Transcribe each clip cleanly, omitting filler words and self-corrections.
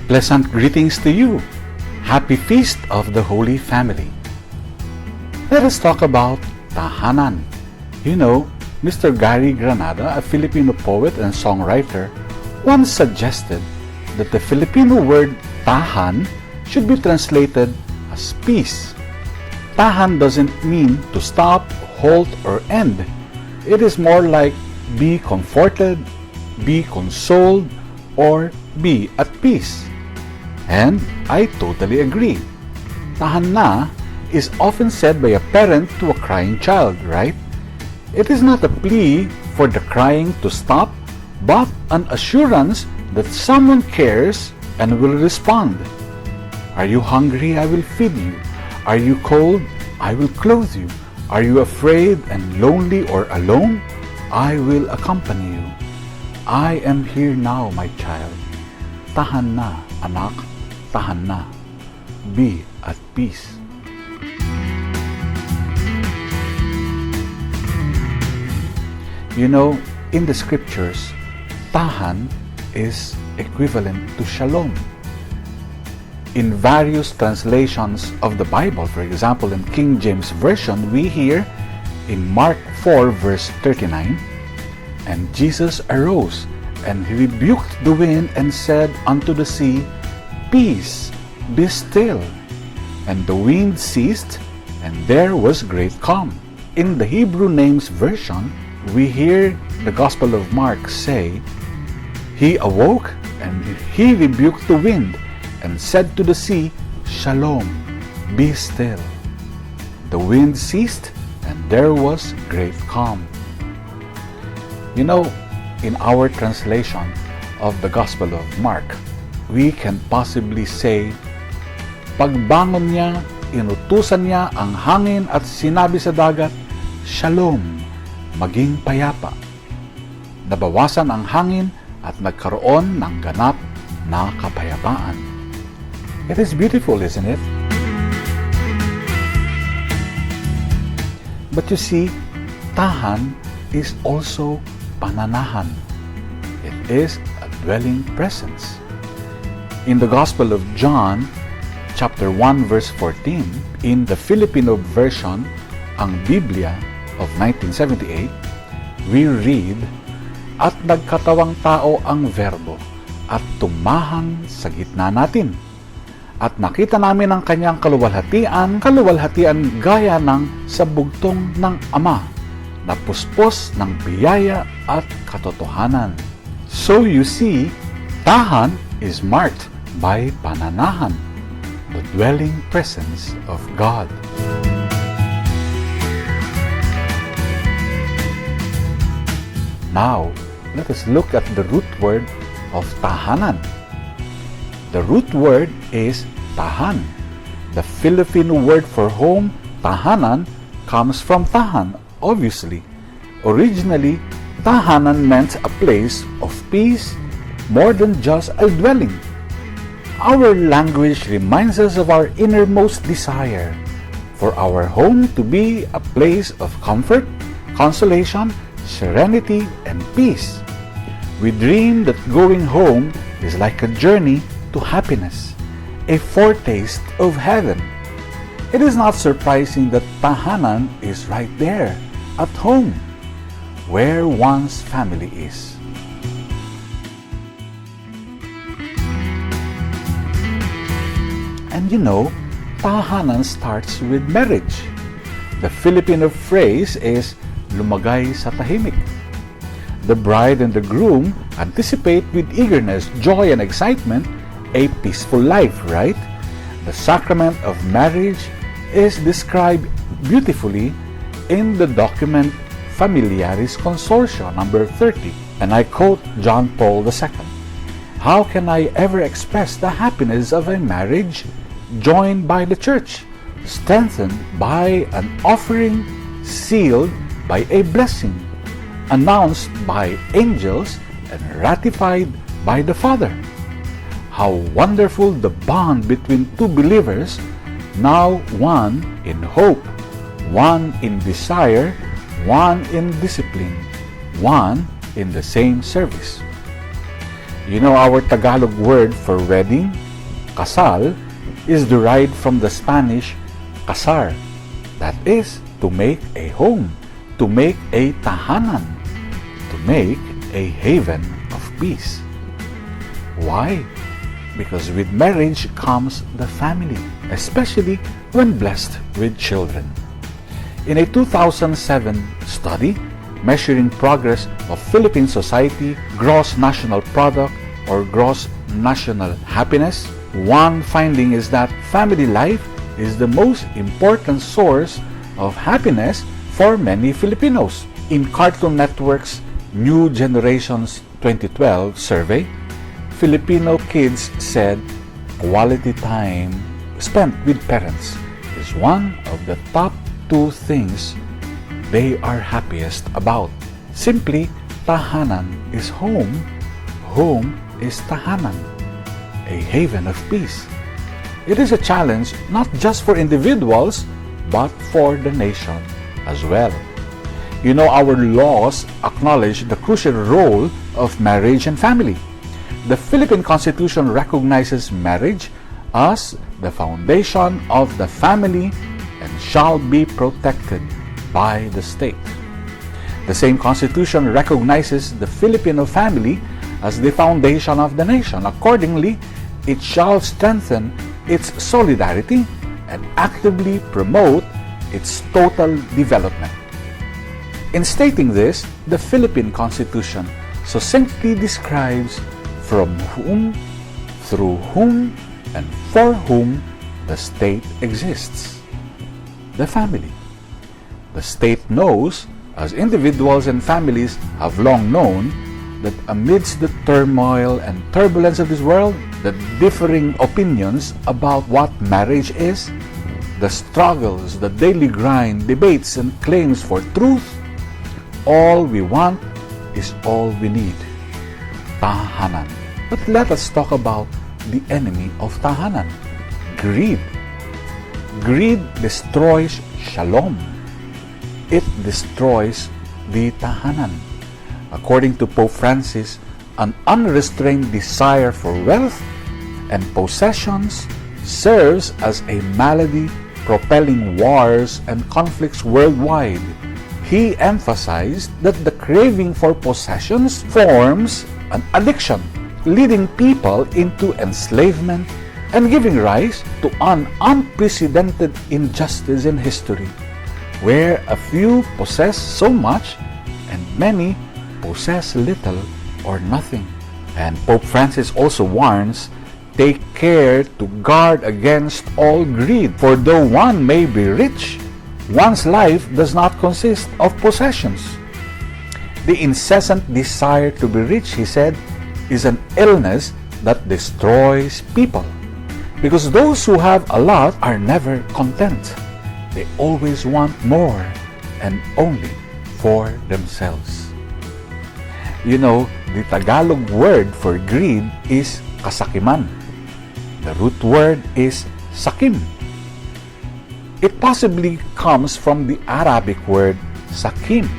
Pleasant greetings to you. Happy Feast of the Holy Family. Let us talk about Tahanan. You know, Mr. Gary Granada, a Filipino poet and songwriter, once suggested that the Filipino word tahan should be translated as peace. Tahan doesn't mean to stop, halt, or end. It is more like be comforted, be consoled, or be at peace. And I totally agree. Tahan na is often said by a parent to a crying child, right? It is not a plea for the crying to stop, but an assurance that someone cares and will respond. Are you hungry? I will feed you. Are you cold? I will clothe you. Are you afraid and lonely or alone? I will accompany you. I am here now, my child. Tahan na, anak. Tahan na. Be at peace. You know, in the scriptures, tahan is equivalent to shalom. In various translations of the Bible, for example, in King James Version, we hear in Mark 4 verse 39, "And Jesus arose, and he rebuked the wind, and said unto the sea, Peace, be still. And the wind ceased, and there was great calm." In the Hebrew Names Version, we hear the Gospel of Mark say, "He awoke, and he rebuked the wind, and said to the sea, Shalom, be still. The wind ceased, and there was great calm." You know, in our translation of the Gospel of Mark, we can possibly say, "Pagbangon niya, inutusan niya ang hangin at sinabi sa dagat, Shalom, maging payapa. Nabawasan ang hangin at nagkaroon ng ganap na kapayapaan." It is beautiful, isn't it? But you see, tahan is also pananahan. It is a dwelling presence. In the Gospel of John, chapter 1, verse 14, in the Filipino version, ang Biblia of 1978, we read, "At nagkatawang tao ang Verbo, at tumahang sa gitna natin. At nakita namin ang kanyang kaluwalhatian gaya ng sa bugtong ng Ama, na puspos ng biyaya at katotohanan." So you see, tahan is marked by pananahan, the dwelling presence of God. Now, let us look at the root word of tahanan. The root word is tahan. The Filipino word for home, tahanan, comes from tahan, obviously. Originally, tahanan meant a place of peace more than just a dwelling. Our language reminds us of our innermost desire for our home to be a place of comfort, consolation, serenity, and peace. We dream that going home is like a journey to happiness, a foretaste of heaven. It is not surprising that tahanan is right there, at home, where one's family is. And you know, tahanan starts with marriage. The Filipino phrase is lumagay sa tahimik. The bride and the groom anticipate with eagerness, joy, and excitement a peaceful life, right? The sacrament of marriage is described beautifully in the document Familiaris Consortio number 30, and I quote John Paul II, "How can I ever express the happiness of a marriage joined by the Church, strengthened by an offering, sealed by a blessing, announced by angels, and ratified by the Father? How wonderful the bond between two believers, now one in hope, one in desire, one in discipline, one in the same service." You know, our Tagalog word for wedding, kasal, is derived from the Spanish casar. That is, to make a home, to make a tahanan, to make a haven of peace. Why? Because with marriage comes the family, especially when blessed with children. In a 2007 study measuring progress of Philippine society, gross national product, or gross national happiness, one finding is that family life is the most important source of happiness for many Filipinos. In Cartoon Network's New Generations 2012 survey, Filipino kids said quality time spent with parents is one of the top 2 things they are happiest about. Simply, tahanan is home, home is tahanan, a haven of peace. It is a challenge not just for individuals, but for the nation as well. You know, our laws acknowledge the crucial role of marriage and family. The Philippine Constitution recognizes marriage as the foundation of the family and shall be protected by the state. The same Constitution recognizes the Filipino family as the foundation of the nation. Accordingly, it shall strengthen its solidarity and actively promote its total development. In stating this, the Philippine Constitution succinctly describes from whom, through whom, and for whom the state exists: the family. The state knows, as individuals and families have long known, that amidst the turmoil and turbulence of this world, the differing opinions about what marriage is, the struggles, the daily grind, debates, and claims for truth, all we want is all we need: tahanan. But let us talk about the enemy of tahanan: greed. Greed destroys shalom. It destroys the tahanan. According to Pope Francis, an unrestrained desire for wealth and possessions serves as a malady propelling wars and conflicts worldwide. He emphasized that the craving for possessions forms an addiction, leading people into enslavement and giving rise to an unprecedented injustice in history, where a few possess so much and many possess little or nothing. And Pope Francis also warns, take care to guard against all greed, for though one may be rich, one's life does not consist of possessions. The incessant desire to be rich, he said, is an illness that destroys people, because those who have a lot are never content. They always want more and only for themselves. You know, the Tagalog word for greed is kasakiman. The root word is sakim. It possibly comes from the Arabic word sakim,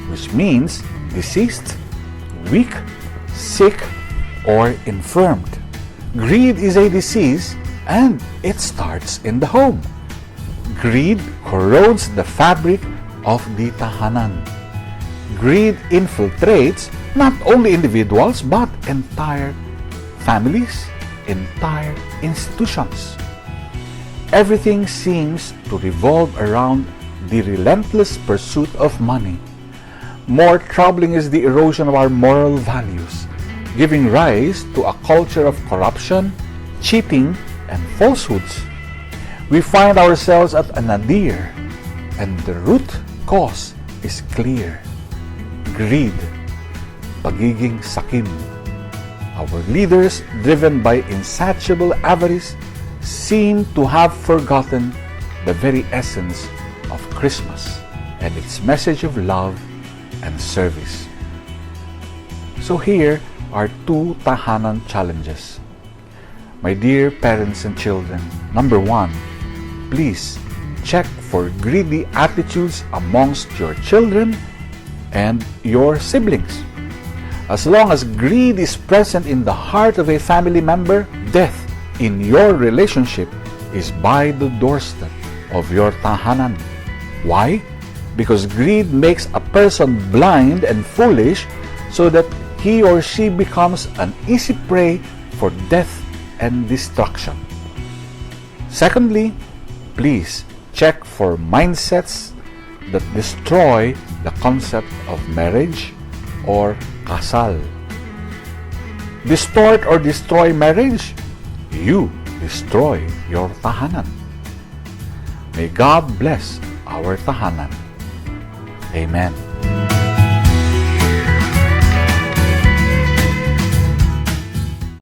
which means deceased, weak, sick, or infirmed. Greed is a disease, and it starts in the home. Greed corrodes the fabric of the tahanan. Greed infiltrates not only individuals but entire families, entire institutions. Everything seems to revolve around the relentless pursuit of money. More troubling is the erosion of our moral values, giving rise to a culture of corruption, cheating, and falsehoods. We find ourselves at a nadir, and the root cause is clear: greed, pagiging sakim. Our leaders, driven by insatiable avarice, seem to have forgotten the very essence of Christmas and its message of love and service. So here are 2 tahanan challenges. My dear parents and children, number 1, please check for greedy attitudes amongst your children and your siblings. As long as greed is present in the heart of a family member, death in your relationship is by the doorstep of your tahanan. Why? Because greed makes a person blind and foolish so that he or she becomes an easy prey for death and destruction. Secondly, please check for mindsets that destroy the concept of marriage or kasal. Distort or destroy marriage, you destroy your tahanan. May God bless our tahanan. Amen.